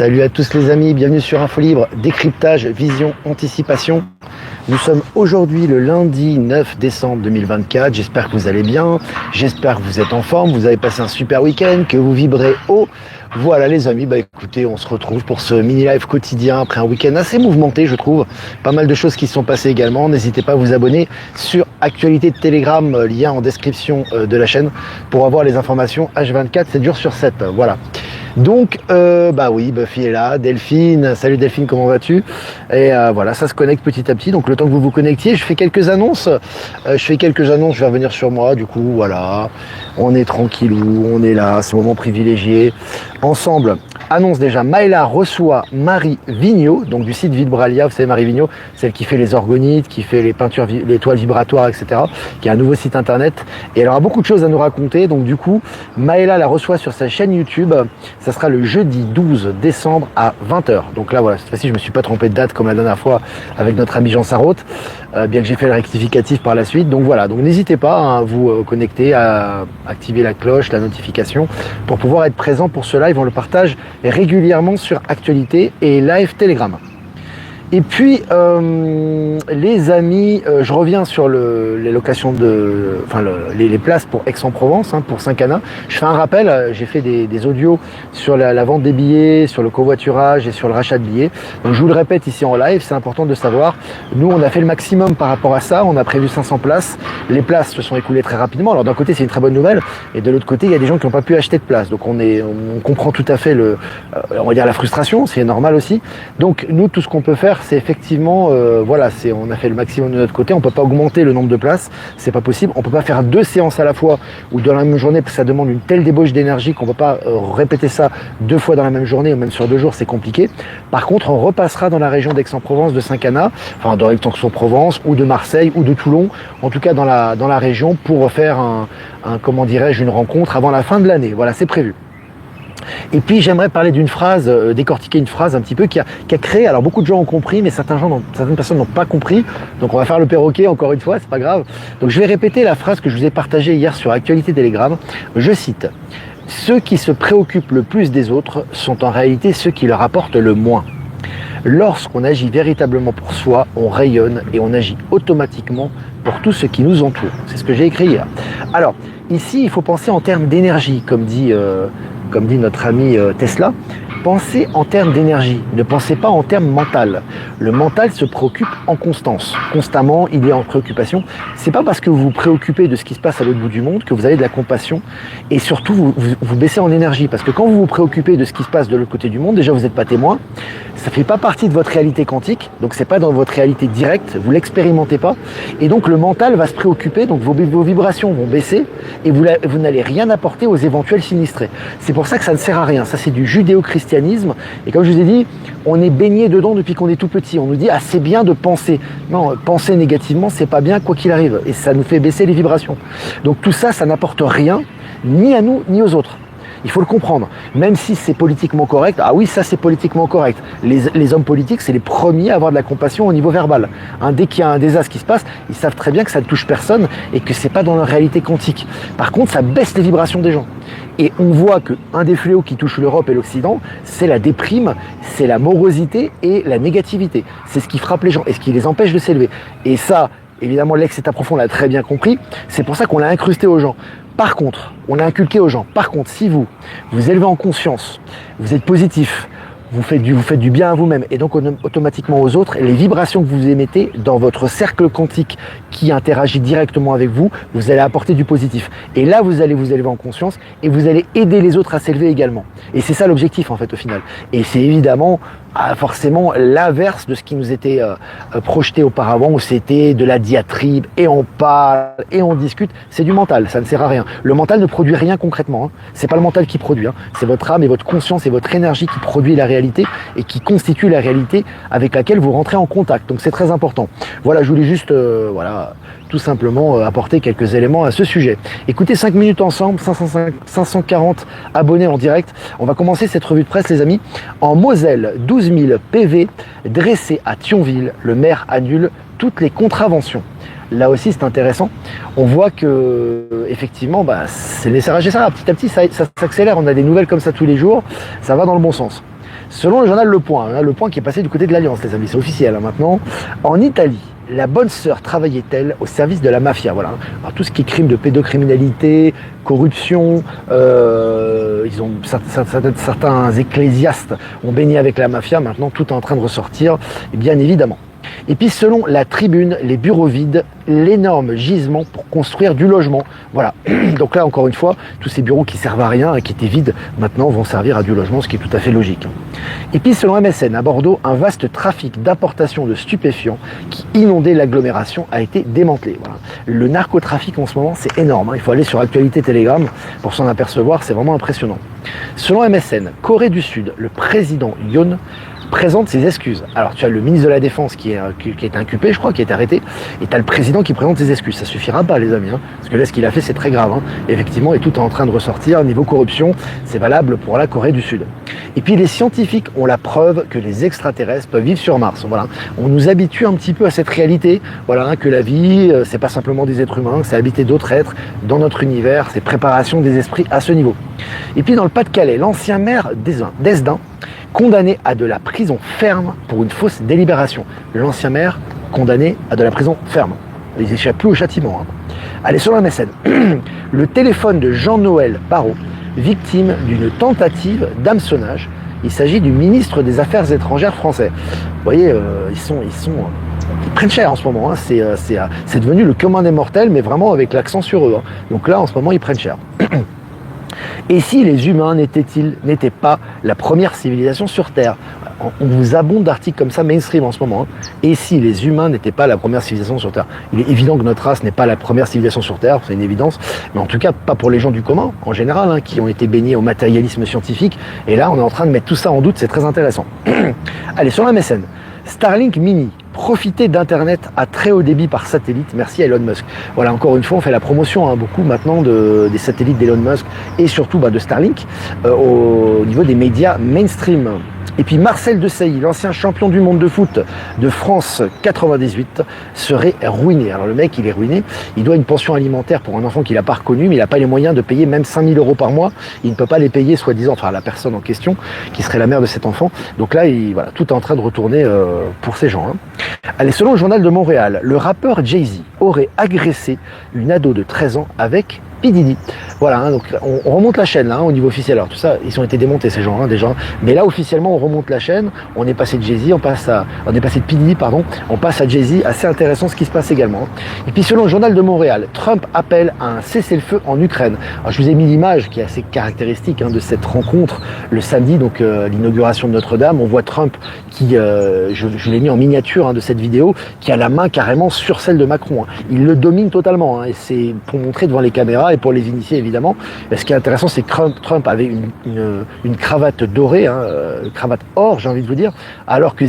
Salut à tous les amis, bienvenue sur Info Libre, décryptage, vision, anticipation. Nous sommes aujourd'hui le lundi 9 décembre 2024, j'espère que vous allez bien, j'espère que vous êtes en forme, vous avez passé un super week-end, que vous vibrez haut. Voilà les amis, écoutez, on se retrouve pour ce mini-live quotidien après un week-end assez mouvementé je trouve. Pas mal de choses qui se sont passées également, n'hésitez pas à vous abonner sur Actualité de Telegram, lien en description de la chaîne pour avoir les informations H24, 7 jours sur 7, voilà. Donc, oui, Buffy est là, Delphine, salut Delphine, comment vas-tu? Et voilà, ça se connecte petit à petit, donc le temps que vous vous connectiez, je fais quelques annonces, je vais revenir sur moi, du coup, voilà, on est tranquillou, on est là, c'est un moment privilégié, ensemble. Annonce déjà, Maëla reçoit Marie Vigneault, donc du site Vibralia, vous savez Marie Vigneault, celle qui fait les orgonites, qui fait les peintures, les toiles vibratoires, etc., qui a un nouveau site internet, et elle aura beaucoup de choses à nous raconter, donc du coup, Maëla la reçoit sur sa chaîne YouTube, ça sera le jeudi 12 décembre à 20h, donc là voilà, cette fois-ci je me suis pas trompé de date comme la dernière fois avec notre ami Jean Sarraute, bien que j'ai fait le rectificatif par la suite, donc voilà, donc n'hésitez pas à vous connecter, à activer la cloche, la notification, pour pouvoir être présent pour ce live, on le partage régulièrement sur Actualité et Live Telegram. Et puis, les amis, je reviens sur les locations les places pour Aix-en-Provence, pour Saint-Cana. Je fais un rappel, j'ai fait des audios sur la vente des billets, sur le covoiturage et sur le rachat de billets. Donc je vous le répète ici en live, c'est important de savoir. Nous, on a fait le maximum par rapport à ça, on a prévu 500 places. Les places se sont écoulées très rapidement. Alors d'un côté, c'est une très bonne nouvelle, et de l'autre côté, il y a des gens qui n'ont pas pu acheter de place. Donc on comprend tout à fait on va dire la frustration, c'est normal aussi. Donc nous, tout ce qu'on peut faire, c'est effectivement, on a fait le maximum de notre côté. On peut pas augmenter le nombre de places, c'est pas possible. On peut pas faire 2 séances à la fois ou dans la même journée, parce que ça demande une telle débauche d'énergie qu'on peut pas répéter ça 2 fois dans la même journée ou même sur 2 jours, c'est compliqué. Par contre, on repassera dans la région d'Aix-en-Provence, de Saint-Cana, enfin dans Aix-en-Provence ou de Marseille ou de Toulon, en tout cas dans la région, pour faire une rencontre avant la fin de l'année. Voilà, c'est prévu. Et puis j'aimerais parler d'une phrase, décortiquer une phrase un petit peu qui a créé, alors beaucoup de gens ont compris, mais certaines personnes n'ont pas compris, donc on va faire le perroquet encore une fois, c'est pas grave. Donc je vais répéter la phrase que je vous ai partagée hier sur Actualité Telegram, je cite: « Ceux qui se préoccupent le plus des autres sont en réalité ceux qui leur apportent le moins. Lorsqu'on agit véritablement pour soi, on rayonne et on agit automatiquement pour tout ce qui nous entoure. » C'est ce que j'ai écrit hier. Alors, ici, il faut penser en termes d'énergie, comme dit notre ami Tesla. Pensez en termes d'énergie, ne pensez pas en termes mental. Le mental se préoccupe en constance, constamment, il est en préoccupation. C'est pas parce que vous vous préoccupez de ce qui se passe à l'autre bout du monde que vous avez de la compassion, et surtout vous baissez en énergie, parce que quand vous vous préoccupez de ce qui se passe de l'autre côté du monde, déjà vous n'êtes pas témoin, ça fait pas partie de votre réalité quantique, donc c'est pas dans votre réalité directe, vous l'expérimentez pas, et donc le mental va se préoccuper, donc vos vibrations vont baisser, et vous n'allez rien apporter aux éventuels sinistrés. C'est pour ça que ça ne sert à rien, ça c'est du judéo-christianisme, et comme je vous ai dit, on est baigné dedans depuis qu'on est tout petit, on nous dit « ah c'est bien de penser ». Non, penser négativement c'est pas bien quoi qu'il arrive, et ça nous fait baisser les vibrations. Donc tout ça, ça n'apporte rien, ni à nous, ni aux autres. Il faut le comprendre, même si c'est politiquement correct. Ah oui, ça c'est politiquement correct. Les hommes politiques, c'est les premiers à avoir de la compassion au niveau verbal. Dès qu'il y a un désastre qui se passe, ils savent très bien que ça ne touche personne et que c'est pas dans leur réalité quantique. Par contre, ça baisse les vibrations des gens. Et on voit qu'un des fléaux qui touche l'Europe et l'Occident, c'est la déprime, c'est la morosité et la négativité. C'est ce qui frappe les gens et ce qui les empêche de s'élever. Et ça, évidemment, l'ex-État profond l'a très bien compris. C'est pour ça qu'on l'a incrusté aux gens. Par contre, on l'a inculqué aux gens. Par contre, si vous élevez en conscience, vous êtes positif, vous faites du bien à vous-même et donc automatiquement aux autres, les vibrations que vous émettez dans votre cercle quantique qui interagit directement avec vous, vous allez apporter du positif. Et là, vous allez vous élever en conscience et vous allez aider les autres à s'élever également. Et c'est ça l'objectif en fait au final. Et c'est évidemment forcément l'inverse de ce qui nous était projeté auparavant, où c'était de la diatribe et on parle et on discute. C'est du mental, ça ne sert à rien. Le mental ne produit rien concrètement. C'est pas le mental qui produit, c'est votre âme et votre conscience et votre énergie qui produit la réalité et qui constitue la réalité avec laquelle vous rentrez en contact. Donc c'est très important. Voilà, je voulais juste tout simplement apporter quelques éléments à ce sujet. Écoutez, 5 minutes ensemble, 540 abonnés en direct. On va commencer cette revue de presse, les amis. En Moselle, 12 000 PV dressés à Thionville. Le maire annule toutes les contraventions. Là aussi, c'est intéressant. On voit que, effectivement, c'est les SRAG, ça, petit à petit, ça s'accélère. On a des nouvelles comme ça tous les jours. Ça va dans le bon sens. Selon le journal Le Point, hein, Le Point qui est passé du côté de l'Alliance, les amis, c'est officiel hein, maintenant, en Italie, la bonne sœur travaillait-elle au service de la mafia? Voilà. Alors, tout ce qui est crime de pédocriminalité, corruption, certains ecclésiastes ont baigné avec la mafia, maintenant tout est en train de ressortir, et bien évidemment. Et puis selon la Tribune, les bureaux vides, l'énorme gisement pour construire du logement. Voilà, donc là encore une fois, tous ces bureaux qui servent à rien et qui étaient vides, maintenant vont servir à du logement, ce qui est tout à fait logique. Et puis selon MSN, à Bordeaux, un vaste trafic d'importation de stupéfiants qui inondait l'agglomération a été démantelé. Voilà. Le narcotrafic en ce moment, c'est énorme, hein. Il faut aller sur Actualité Telegram pour s'en apercevoir, c'est vraiment impressionnant. Selon MSN, Corée du Sud, le président Yoon présente ses excuses. Alors tu as le ministre de la Défense qui a été inculpé, je crois, qui a été arrêté, et tu as le président qui présente ses excuses. Ça suffira pas les amis, hein, parce que là ce qu'il a fait c'est très grave. Hein. Effectivement, et tout est en train de ressortir, niveau corruption, c'est valable pour la Corée du Sud. Et puis les scientifiques ont la preuve que les extraterrestres peuvent vivre sur Mars. Voilà. On nous habitue un petit peu à cette réalité, voilà, hein, que la vie, c'est pas simplement des êtres humains, c'est habiter d'autres êtres dans notre univers, c'est préparation des esprits à ce niveau. Et puis dans le Pas-de-Calais, l'ancien maire d'Hesdin, condamné à de la prison ferme pour une fausse délibération. L'ancien maire condamné à de la prison ferme. Il n'échappe plus au châtiment. Hein. Allez, sur la MSN. Le téléphone de Jean-Noël Barrot, victime d'une tentative d'hameçonnage. Il s'agit du ministre des Affaires étrangères français. Vous voyez, ils prennent cher en ce moment. Hein. C'est devenu le commun des mortels, mais vraiment avec l'accent sur eux. Hein. Donc là, en ce moment, ils prennent cher. Et si les humains n'étaient pas la première civilisation sur Terre? On vous abonde d'articles comme ça mainstream en ce moment. Hein. Et si les humains n'étaient pas la première civilisation sur Terre? Il est évident que notre race n'est pas la première civilisation sur Terre, c'est une évidence. Mais en tout cas, pas pour les gens du commun, en général, hein, qui ont été baignés au matérialisme scientifique. Et là, on est en train de mettre tout ça en doute, c'est très intéressant. Allez, sur la MSN. Starlink Mini, profiter d'Internet à très haut débit par satellite, merci à Elon Musk. Voilà, encore une fois, on fait la promotion hein, beaucoup maintenant des satellites d'Elon Musk et surtout de Starlink au niveau des médias mainstream. Et puis Marcel Desailly, l'ancien champion du monde de foot de France 98, serait ruiné. Alors le mec, il est ruiné, il doit une pension alimentaire pour un enfant qu'il n'a pas reconnu, mais il n'a pas les moyens de payer même 5 000 € par mois. Il ne peut pas les payer, soi-disant, enfin la personne en question, qui serait la mère de cet enfant. Donc là, voilà, tout est en train de retourner pour ces gens. Hein. Allez, selon le journal de Montréal, le rappeur Jay-Z aurait agressé une ado de 13 ans avec P. Diddy. Voilà, hein, donc on remonte la chaîne là, hein, au niveau officiel. Alors tout ça, ils ont été démontés ces gens, hein, déjà. Mais là, officiellement, on remonte la chaîne. On est passé de Jay-Z, on est passé de P. Diddy, pardon. On passe à Jay-Z. Assez intéressant ce qui se passe également. Et puis selon le journal de Montréal, Trump appelle à un cessez-le-feu en Ukraine. Alors je vous ai mis l'image qui est assez caractéristique hein, de cette rencontre le samedi, donc l'inauguration de Notre-Dame. On voit Trump qui, je l'ai mis en miniature hein, de cette vidéo, qui a la main carrément sur celle de Macron. Hein. Il le domine totalement. Hein, et c'est pour montrer devant les caméras et pour les initier évidemment. Et ce qui est intéressant, c'est que Trump avait une cravate dorée, hein, une cravate or, j'ai envie de vous dire, alors que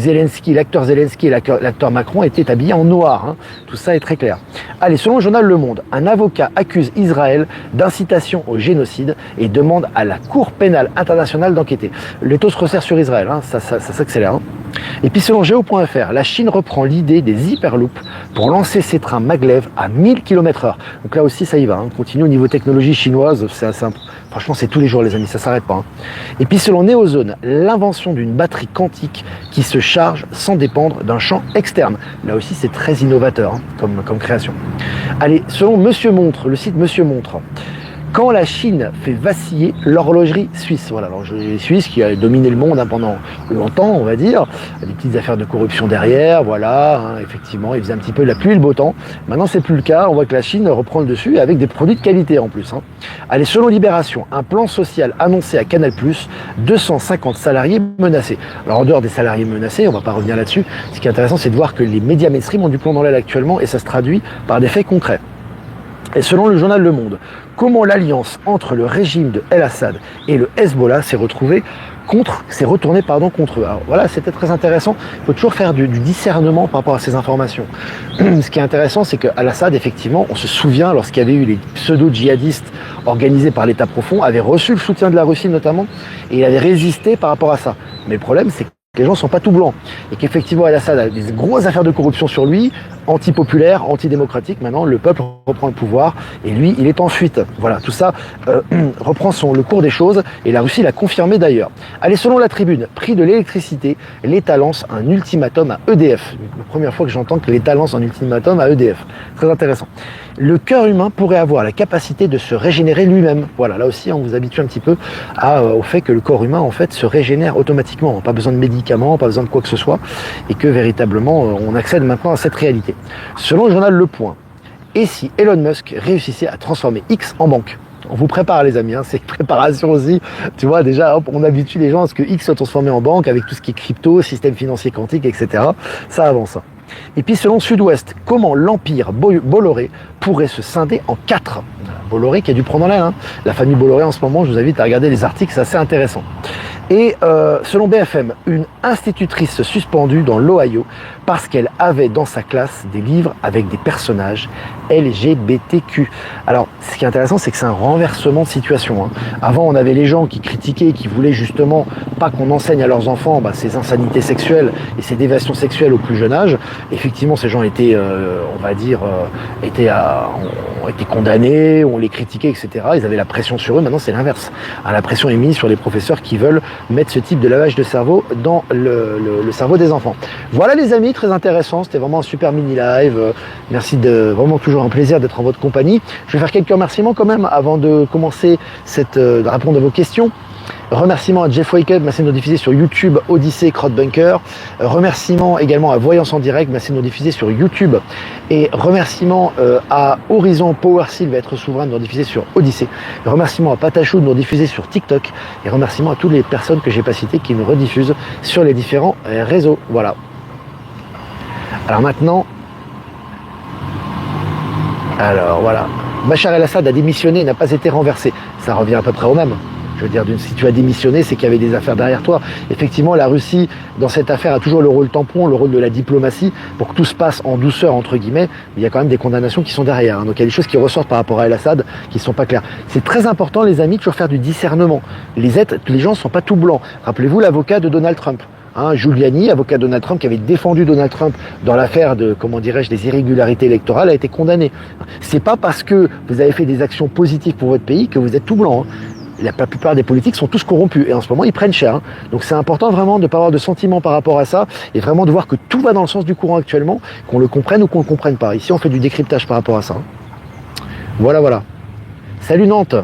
l'acteur Zelensky et l'acteur Macron étaient habillés en noir. Hein. Tout ça est très clair. Allez, selon le journal Le Monde, un avocat accuse Israël d'incitation au génocide et demande à la Cour pénale internationale d'enquêter. Le taux se resserre sur Israël, hein, ça s'accélère. Hein. Et puis selon Géo.fr, la Chine reprend l'idée des hyperloops pour lancer ses trains maglev à 1000 km/h. Donc là aussi ça y va, hein. On continue au niveau technologie chinoise, c'est simple. Franchement c'est tous les jours les amis, ça s'arrête pas. Hein. Et puis selon Néozone, l'invention d'une batterie quantique qui se charge sans dépendre d'un champ externe. Là aussi c'est très innovateur hein, comme création. Allez, selon Monsieur Montre, le site Monsieur Montre, quand la Chine fait vaciller l'horlogerie suisse, voilà, l'horlogerie suisse qui a dominé le monde hein, pendant longtemps, on va dire, des petites affaires de corruption derrière, voilà, hein, effectivement, ils faisaient un petit peu la pluie et le beau temps. Maintenant, c'est plus le cas, on voit que la Chine reprend le dessus avec des produits de qualité en plus. Hein. Allez, selon Libération, un plan social annoncé à Canal+, 250 salariés menacés. Alors, en dehors des salariés menacés, on va pas revenir là-dessus, ce qui est intéressant, c'est de voir que les médias mainstream ont du plomb dans l'aile actuellement et ça se traduit par des faits concrets. Et selon le journal Le Monde, comment l'alliance entre le régime de El Assad et le Hezbollah s'est retournée contre eux. Alors voilà, c'était très intéressant. Il faut toujours faire du discernement par rapport à ces informations. Ce qui est intéressant, c'est qu'Al Assad, effectivement, on se souvient, lorsqu'il y avait eu les pseudo-djihadistes organisés par l'État profond, avait reçu le soutien de la Russie notamment, et il avait résisté par rapport à ça. Mais le problème, c'est les gens ne sont pas tout blancs. Et qu'effectivement, El-Assad a des grosses affaires de corruption sur lui, anti-populaire, anti-démocratique. Maintenant, le peuple reprend le pouvoir et lui, il est en fuite. Voilà, tout ça reprend le cours des choses et la Russie l'a confirmé d'ailleurs. Allez, selon la Tribune, prix de l'électricité, l'État lance un ultimatum à EDF. La première fois que j'entends que l'État lance un ultimatum à EDF. Très intéressant. Le cœur humain pourrait avoir la capacité de se régénérer lui-même. Voilà, là aussi, on vous habitue un petit peu au fait que le corps humain, en fait, se régénère automatiquement. Pas besoin de médicaments, pas besoin de quoi que ce soit. Et que véritablement, on accède maintenant à cette réalité. Selon le journal Le Point, et si Elon Musk réussissait à transformer X en banque? On vous prépare les amis, c'est une préparation aussi. Tu vois, déjà, hop, on habitue les gens à ce que X soit transformé en banque avec tout ce qui est crypto, système financier quantique, etc. Ça avance. Et puis selon Sud-Ouest, comment l'empire Bolloré pourrait se scinder en 4? Bolloré qui a dû prendre en l'aile. La famille Bolloré en ce moment, je vous invite à regarder les articles, c'est assez intéressant. Et selon BFM, une institutrice suspendue dans l'Ohio parce qu'elle avait dans sa classe des livres avec des personnages LGBTQ. Alors, ce qui est intéressant, c'est que c'est un renversement de situation. Avant, on avait les gens qui critiquaient, qui voulaient justement pas qu'on enseigne à leurs enfants ces insanités sexuelles et ces déviations sexuelles au plus jeune âge. Effectivement, ces gens étaient, ont été condamnés, on les critiquait, etc. Ils avaient la pression sur eux. Maintenant, c'est l'inverse. La pression est mise sur les professeurs qui veulent mettre ce type de lavage de cerveau dans le cerveau des enfants. Voilà les amis, très intéressant. C'était vraiment un super mini live. Merci vraiment toujours un plaisir d'être en votre compagnie. Je vais faire quelques remerciements quand même avant de commencer de répondre à vos questions. Remerciements à Jeff Wake, merci de nous diffuser sur YouTube, Odyssée, Crowdbunker. Remerciements également à Voyance en direct, merci de nous diffuser sur YouTube. Et remerciements à Horizon Power Seal va être souverain de nous diffuser sur Odyssée. Remerciements à Patachou de nous diffuser sur TikTok. Et remerciements à toutes les personnes que j'ai pas citées qui nous rediffusent sur les différents réseaux. Voilà. Alors maintenant, voilà. Bachar el-Assad a démissionné et n'a pas été renversé. Ça revient à peu près au même. Je veux dire, si tu as démissionné, c'est qu'il y avait des affaires derrière toi. Effectivement, la Russie, dans cette affaire, a toujours le rôle tampon, le rôle de la diplomatie, pour que tout se passe en douceur, entre guillemets. Mais il y a quand même des condamnations qui sont derrière. Donc il y a des choses qui ressortent par rapport à El-Assad qui ne sont pas claires. C'est très important, les amis, de toujours faire du discernement. Les gens ne sont pas tout blancs. Rappelez-vous l'avocat de Donald Trump. Giuliani, avocat de Donald Trump, qui avait défendu Donald Trump dans l'affaire des irrégularités électorales, a été condamné. C'est pas parce que vous avez fait des actions positives pour votre pays que vous êtes tout blanc. La plupart des politiques sont tous corrompus et en ce moment ils prennent cher. Donc c'est important vraiment de ne pas avoir de sentiments par rapport à ça et vraiment de voir que tout va dans le sens du courant actuellement, qu'on le comprenne ou qu'on ne le comprenne pas. Ici on fait du décryptage par rapport à ça. Voilà. Salut Nantes.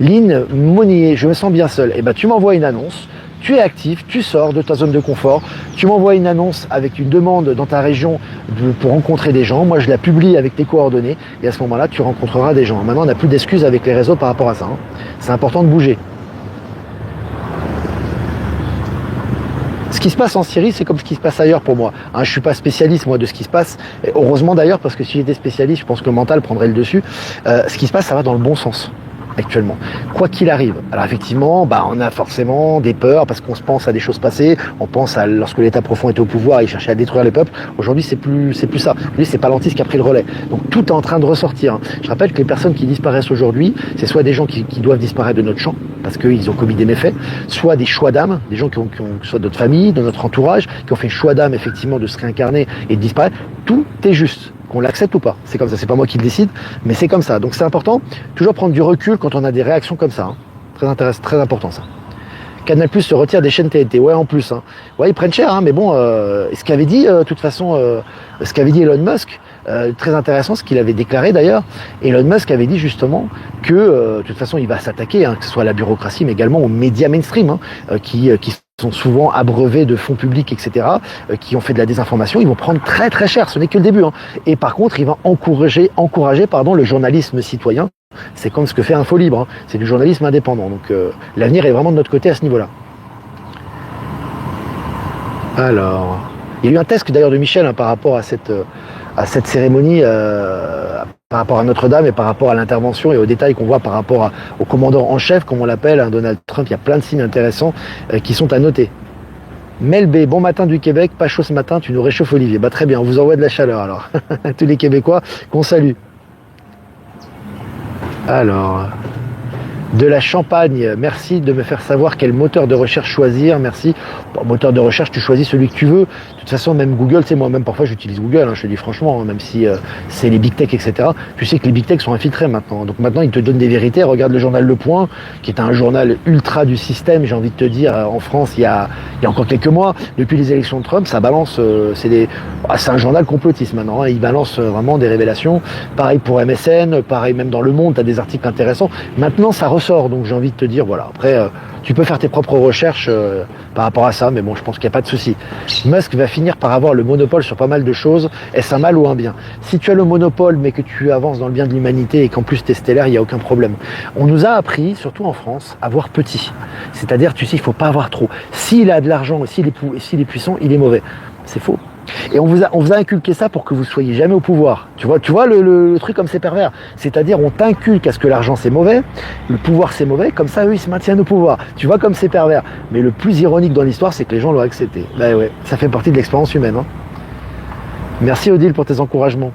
Lynn Monnier, je me sens bien seul. Tu m'envoies une annonce. Tu es actif, tu sors de ta zone de confort, tu m'envoies une annonce avec une demande dans ta région pour rencontrer des gens, moi je la publie avec tes coordonnées et à ce moment-là tu rencontreras des gens. Maintenant on n'a plus d'excuses avec les réseaux par rapport à ça, c'est important de bouger. Ce qui se passe en Syrie, c'est comme ce qui se passe ailleurs pour moi. Je ne suis pas spécialiste moi de ce qui se passe, et heureusement d'ailleurs parce que si j'étais spécialiste, je pense que le mental prendrait le dessus. Ce qui se passe, ça va dans le bon sens. Actuellement, quoi qu'il arrive. Alors effectivement, on a forcément des peurs parce qu'on se pense à des choses passées. On pense à lorsque l'État profond était au pouvoir, il cherchait à détruire les peuples. Aujourd'hui, c'est plus ça. Lui, c'est Palantis qui a pris le relais. Donc tout est en train de ressortir. Je rappelle que les personnes qui disparaissent aujourd'hui, c'est soit des gens qui doivent disparaître de notre champ parce qu'ils ont commis des méfaits, soit des choix d'âme, des gens qui ont soit de notre famille, de notre entourage, qui ont fait le choix d'âme effectivement de se réincarner et de disparaître. Tout est juste. Qu'on l'accepte ou pas, c'est comme ça, c'est pas moi qui le décide, mais c'est comme ça. Donc c'est important, toujours prendre du recul quand on a des réactions comme ça. Très intéressant, très important ça. Canal+ se retire des chaînes TNT, ouais en plus. Ouais, ils prennent cher, mais bon, ce qu'avait dit, de toute façon, ce qu'avait dit Elon Musk, très intéressant, ce qu'il avait déclaré d'ailleurs. Elon Musk avait dit justement que, de toute façon, il va s'attaquer, que ce soit à la bureaucratie, mais également aux médias mainstream, qui sont souvent abreuvés de fonds publics, etc., qui ont fait de la désinformation, ils vont prendre très très cher, ce n'est que le début. Et par contre, il va encourager le journalisme citoyen. C'est comme ce que fait Info Libre, c'est du journalisme indépendant. Donc l'avenir est vraiment de notre côté à ce niveau-là. Alors, il y a eu un test d'ailleurs de Michel par rapport à cette cérémonie, par rapport à Notre-Dame et par rapport à l'intervention et aux détails qu'on voit par rapport au commandant en chef, comme on l'appelle, Donald Trump. Il y a plein de signes intéressants qui sont à noter. Mel B, bon matin du Québec, pas chaud ce matin, tu nous réchauffes Olivier. Très bien, on vous envoie de la chaleur alors. Tous les Québécois qu'on salue. Alors, De la Champagne, merci de me faire savoir quel moteur de recherche choisir, merci. Bon, moteur de recherche, tu choisis celui que tu veux. De toute façon, même Google, tu sais, moi-même parfois j'utilise Google, je te dis franchement, même si c'est les big tech, etc. Tu sais que les big tech sont infiltrés maintenant. Donc maintenant, ils te donnent des vérités. Regarde le journal Le Point, qui est un journal ultra du système, j'ai envie de te dire, en France, il y a encore quelques mois, depuis les élections de Trump, ça balance, c'est un journal complotiste maintenant, il balance vraiment des révélations. Pareil pour MSN, pareil même dans Le Monde, tu as des articles intéressants. Maintenant, ça ressort, donc j'ai envie de te dire, voilà, après, tu peux faire tes propres recherches par rapport à ça, mais bon, je pense qu'il n'y a pas de souci. Musk va finir par avoir le monopole sur pas mal de choses. Est-ce un mal ou un bien? Si tu as le monopole, mais que tu avances dans le bien de l'humanité et qu'en plus tu es stellaire, il n'y a aucun problème. On nous a appris, surtout en France, à voir petit. C'est-à-dire, tu sais, il ne faut pas avoir trop. S'il a de l'argent et s'il est puissant, il est mauvais. C'est faux. Et on vous a inculqué ça pour que vous soyez jamais au pouvoir. Tu vois le truc comme c'est pervers. C'est-à-dire, on t'inculque à ce que l'argent c'est mauvais, le pouvoir c'est mauvais, comme ça eux ils se maintiennent au pouvoir. Tu vois comme c'est pervers. Mais le plus ironique dans l'histoire, c'est que les gens l'ont accepté. Ben ouais, ça fait partie de l'expérience humaine. Merci Odile pour tes encouragements.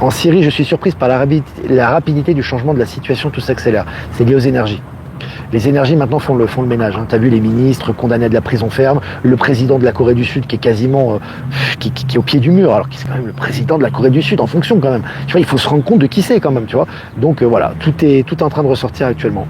En Syrie, je suis surprise par la rapidité du changement de la situation, tout s'accélère. C'est lié aux énergies. Les énergies maintenant font le ménage. Tu as vu les ministres condamnés à de la prison ferme, le président de la Corée du Sud qui est quasiment qui est au pied du mur, alors qu'il est quand même le président de la Corée du Sud en fonction quand même. Tu vois, il faut se rendre compte de qui c'est quand même, tu vois. Donc voilà, tout est en train de ressortir actuellement.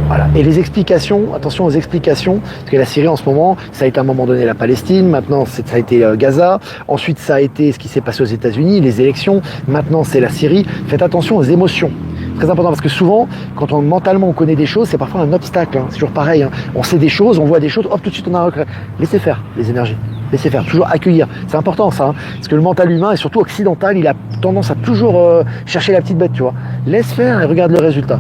Voilà. Et les explications, attention aux explications, parce que la Syrie en ce moment, ça a été à un moment donné la Palestine, maintenant ça a été Gaza, ensuite ça a été ce qui s'est passé aux États-Unis, les élections, maintenant c'est la Syrie. Faites attention aux émotions. Très important, parce que souvent, quand mentalement on connaît des choses, c'est parfois un obstacle. C'est toujours pareil. On sait des choses, on voit des choses, hop, tout de suite on a un regret. Laissez faire les énergies. Laissez faire, toujours accueillir. C'est important ça, parce que le mental humain, et surtout occidental, il a tendance à toujours chercher la petite bête, tu vois. Laisse faire et regarde le résultat.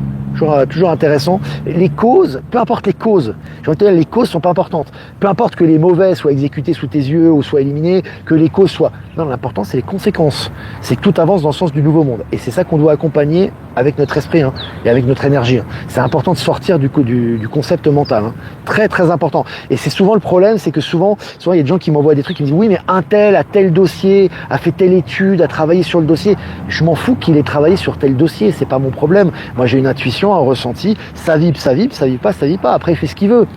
Toujours intéressant. Les causes, peu importe les causes, les causes sont pas importantes. Peu importe que les mauvais soient exécutés sous tes yeux ou soient éliminés, que les causes soient... Non, l'important c'est les conséquences. C'est que tout avance dans le sens du nouveau monde. Et c'est ça qu'on doit accompagner avec notre esprit et avec notre énergie. C'est important de sortir du concept mental. Très très important. Et c'est souvent le problème, c'est que souvent il y a des gens qui m'envoient des trucs qui me disent oui mais un tel a tel dossier, a fait telle étude, a travaillé sur le dossier. Je m'en fous qu'il ait travaillé sur tel dossier, c'est pas mon problème. Moi j'ai une intuition, un ressenti, ça vibre, ça vibre pas. Après il fait ce qu'il veut.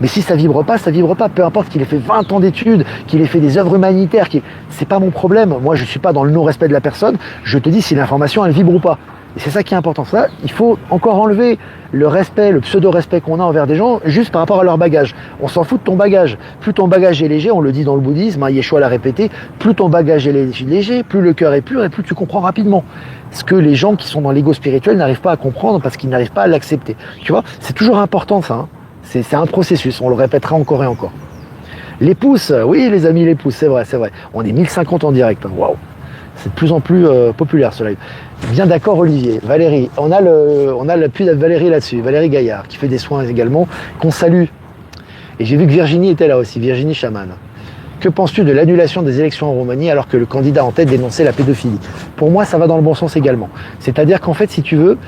Mais si ça vibre pas, ça vibre pas. Peu importe qu'il ait fait 20 ans d'études, qu'il ait fait des œuvres humanitaires, c'est pas mon problème. Moi je suis pas dans le non-respect de la personne. Je te dis si l'information elle vibre ou pas. Et c'est ça qui est important. Ça, il faut encore enlever le respect, le pseudo-respect qu'on a envers des gens juste par rapport à leur bagage. On s'en fout de ton bagage. Plus ton bagage est léger, on le dit dans le bouddhisme, Yeshua l'a répété, plus ton bagage est léger, plus le cœur est pur et plus tu comprends rapidement. Ce que les gens qui sont dans l'ego spirituel n'arrivent pas à comprendre parce qu'ils n'arrivent pas à l'accepter. Tu vois, c'est toujours important ça. C'est un processus, on le répétera encore et encore. Les pouces, oui les amis, les pouces, c'est vrai. On est 1050 en direct, waouh. C'est de plus en plus populaire ce live. Bien d'accord Olivier, Valérie, on a l'appui de Valérie là-dessus, Valérie Gaillard, qui fait des soins également, qu'on salue. Et j'ai vu que Virginie était là aussi, Virginie Chaman. Que penses-tu de l'annulation des élections en Roumanie alors que le candidat en tête dénonçait la pédophilie? Pour moi, ça va dans le bon sens également. C'est-à-dire qu'en fait, si tu veux,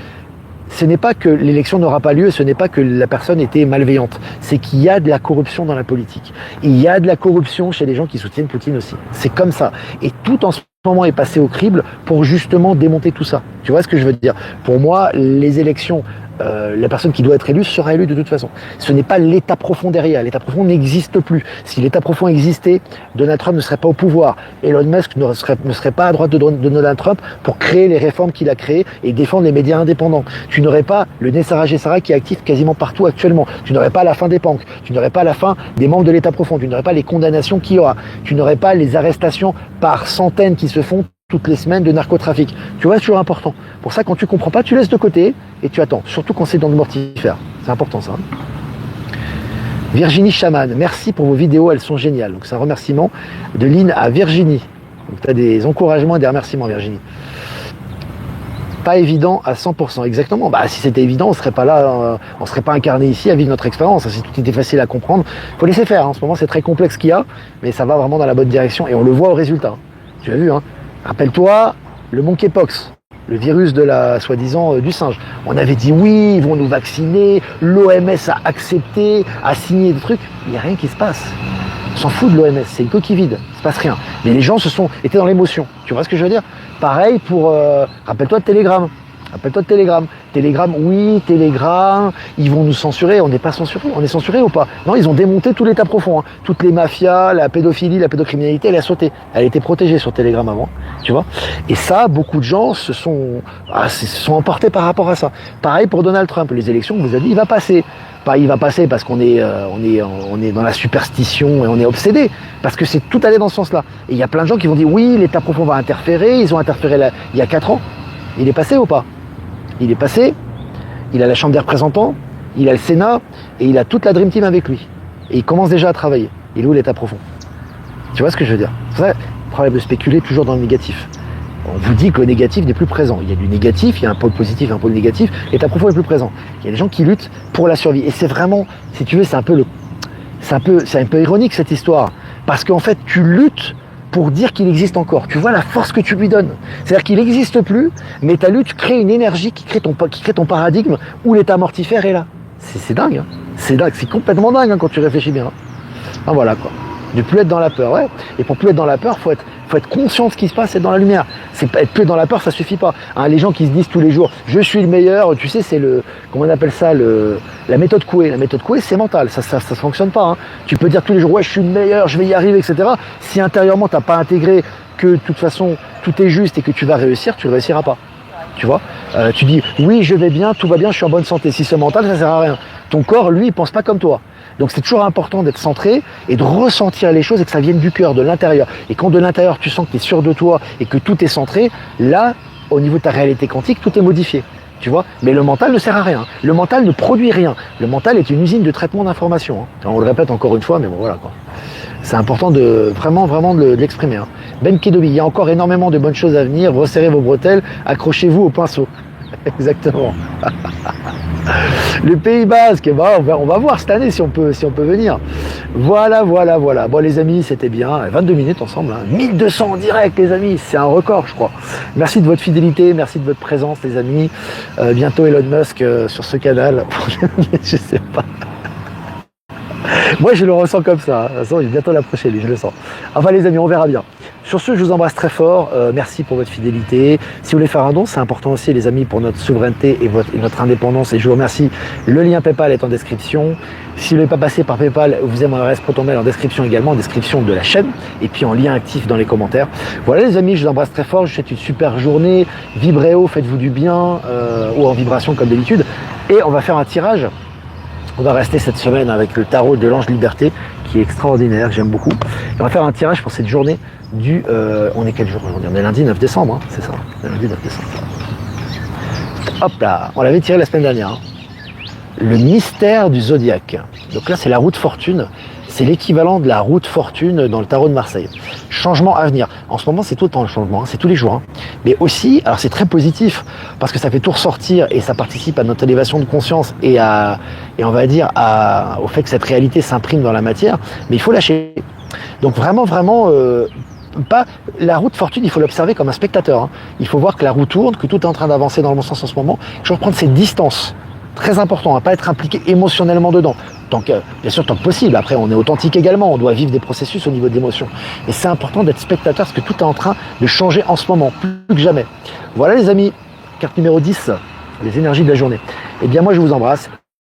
ce n'est pas que l'élection n'aura pas lieu, ce n'est pas que la personne était malveillante, c'est qu'il y a de la corruption dans la politique. Il y a de la corruption chez les gens qui soutiennent Poutine aussi. C'est comme ça. Et tout en ce moment est passé au crible pour justement démonter tout ça. Tu vois ce que je veux dire? Pour moi, les élections, la personne qui doit être élue sera élue de toute façon. Ce n'est pas l'état profond derrière. L'état profond n'existe plus. Si l'état profond existait, Donald Trump ne serait pas au pouvoir. Elon Musk ne serait pas à droite de Donald Trump pour créer les réformes qu'il a créées et défendre les médias indépendants. Tu n'aurais pas le Nessara Gessara qui est actif quasiment partout actuellement. Tu n'aurais pas la fin des banques. Tu n'aurais pas la fin des membres de l'état profond. Tu n'aurais pas les condamnations qu'il y aura. Tu n'aurais pas les arrestations par centaines qui se font toutes les semaines de narcotrafic. Tu vois, c'est toujours important. Pour ça, quand tu comprends pas, tu laisses de côté et tu attends. Surtout quand c'est dans le mortifère. C'est important ça. Virginie Chaman, merci pour vos vidéos, elles sont géniales. Donc c'est un remerciement de Lynn à Virginie. Donc tu as des encouragements et des remerciements Virginie. Pas évident à 100%, exactement. Bah si c'était évident, on serait pas là, on serait pas incarné ici à vivre notre expérience. Si tout était facile à comprendre, faut laisser faire. En ce moment, c'est très complexe ce qu'il y a, mais ça va vraiment dans la bonne direction et on le voit au résultat. Tu as vu, hein. Rappelle-toi, le monkeypox, le virus de la soi-disant du singe. On avait dit oui, ils vont nous vacciner, l'OMS a accepté, a signé des trucs. Il n'y a rien qui se passe. On s'en fout de l'OMS, c'est une coquille vide, il ne se passe rien. Mais les gens étaient dans l'émotion. Tu vois ce que je veux dire? Pareil pour, rappelle-toi de Telegram. Appelle-toi Telegram. Telegram, oui, Telegram, ils vont nous censurer. On n'est pas censuré. On est censuré ou pas? Non, ils ont démonté tout l'état profond. Hein. Toutes les mafias, la pédophilie, la pédocriminalité, elle a sauté. Elle était protégée sur Telegram avant, tu vois. Et ça, beaucoup de gens se sont emportés par rapport à ça. Pareil pour Donald Trump. Les élections, on vous a dit, il va passer. Pas il va passer parce qu'on est dans la superstition et on est obsédé. Parce que c'est tout allé dans ce sens-là. Et il y a plein de gens qui vont dire, oui, l'état profond va interférer. Ils ont interféré il y a 4 ans. Il est passé ou pas? Il est passé, il a la Chambre des représentants, il a le Sénat, et il a toute la Dream Team avec lui. Et il commence déjà à travailler. Il est où l'état profond? Tu vois ce que je veux dire? C'est ça, le problème de spéculer toujours dans le négatif. On vous dit que le négatif n'est plus présent. Il y a du négatif, il y a un pôle positif, un pôle négatif, l'état profond est plus présent. Il y a des gens qui luttent pour la survie. Et c'est vraiment, si tu veux, c'est un peu ironique cette histoire. Parce qu'en fait, tu luttes pour dire qu'il existe encore. Tu vois la force que tu lui donnes. C'est-à-dire qu'il n'existe plus, mais ta lutte crée une énergie qui crée ton paradigme où l'état mortifère est là. C'est dingue. Hein. C'est dingue. C'est complètement dingue hein, quand tu réfléchis bien. Hein, voilà quoi. Ne plus être dans la peur. Ouais. Et pour plus être dans la peur, faut être conscient de ce qui se passe et être dans la lumière. Être plus dans la peur, ça suffit pas. Hein, les gens qui se disent tous les jours, je suis le meilleur, tu sais, c'est comment on appelle ça, la méthode Coué. La méthode Coué, c'est mental. Ça fonctionne pas. Hein. Tu peux dire tous les jours, ouais, je suis le meilleur, je vais y arriver, etc. Si intérieurement, t'as pas intégré que de toute façon, tout est juste et que tu vas réussir, tu ne réussiras pas. Tu vois, tu dis, oui, je vais bien, tout va bien, je suis en bonne santé. Si c'est mental, ça sert à rien. Ton corps, lui, il pense pas comme toi. Donc c'est toujours important d'être centré et de ressentir les choses et que ça vienne du cœur, de l'intérieur. Et quand de l'intérieur tu sens que tu es sûr de toi et que tout est centré, là, au niveau de ta réalité quantique, tout est modifié. Tu vois. Mais le mental ne sert à rien. Le mental ne produit rien. Le mental est une usine de traitement d'informations. Hein. On le répète encore une fois, mais bon voilà quoi. C'est important de vraiment de l'exprimer. Hein. Ben Kedobi, il y a encore énormément de bonnes choses à venir. Resserrez vos bretelles, accrochez-vous au pinceau. Exactement. Le Pays Basque, bah, on va voir cette année si on peut venir. Voilà. Bon les amis, c'était bien. 22 minutes ensemble. Hein. 1200 en direct les amis, c'est un record je crois. Merci de votre fidélité, merci de votre présence les amis. Bientôt Elon Musk sur ce canal. Je sais pas. Moi je le ressens comme ça. De toute façon, il va bientôt l'approcher lui, je le sens. Enfin les amis, on verra bien. Sur ce, je vous embrasse très fort. Merci pour votre fidélité. Si vous voulez faire un don, c'est important aussi, les amis, pour notre souveraineté et notre indépendance. Et je vous remercie. Le lien PayPal est en description. Si vous ne voulez pas passer par PayPal, vous avez mon adresse ProtonMail en description également, en description de la chaîne. Et puis en lien actif dans les commentaires. Voilà, les amis, je vous embrasse très fort. Je vous souhaite une super journée. Vibrez haut, faites-vous du bien, ou en vibration comme d'habitude. Et on va faire un tirage. On va rester cette semaine avec le tarot de l'Ange Liberté, qui est extraordinaire, que j'aime beaucoup. Et on va faire un tirage pour cette journée du... on est quel jour aujourd'hui? On est lundi 9 décembre, hein, c'est ça. Lundi 9 décembre. Hop là, on l'avait tiré la semaine dernière. Hein. Le mystère du zodiaque. Donc là, c'est la roue de fortune. C'est l'équivalent de la roue de fortune dans le tarot de Marseille. Changement à venir. En ce moment, c'est tout le temps le changement, hein, c'est tous les jours. Hein. Mais aussi, alors c'est très positif, parce que ça fait tout ressortir et ça participe à notre élévation de conscience et on va dire au fait que cette réalité s'imprime dans la matière, mais il faut lâcher. Donc vraiment, pas la roue de fortune, il faut l'observer comme un spectateur. Hein. Il faut voir que la roue tourne, que tout est en train d'avancer dans le bon sens en ce moment. Je vais reprendre cette distance. Très important, à ne pas être impliqué émotionnellement dedans. Bien sûr, tant que possible. Après, on est authentique également. On doit vivre des processus au niveau de l'émotion. Mais c'est important d'être spectateur parce que tout est en train de changer en ce moment, plus que jamais. Voilà les amis, carte numéro 10, les énergies de la journée. Eh bien, moi, je vous embrasse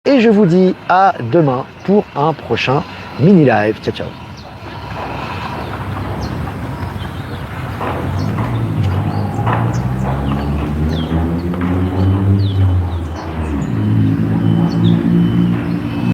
et je vous dis à demain pour un prochain mini-live. Ciao, ciao.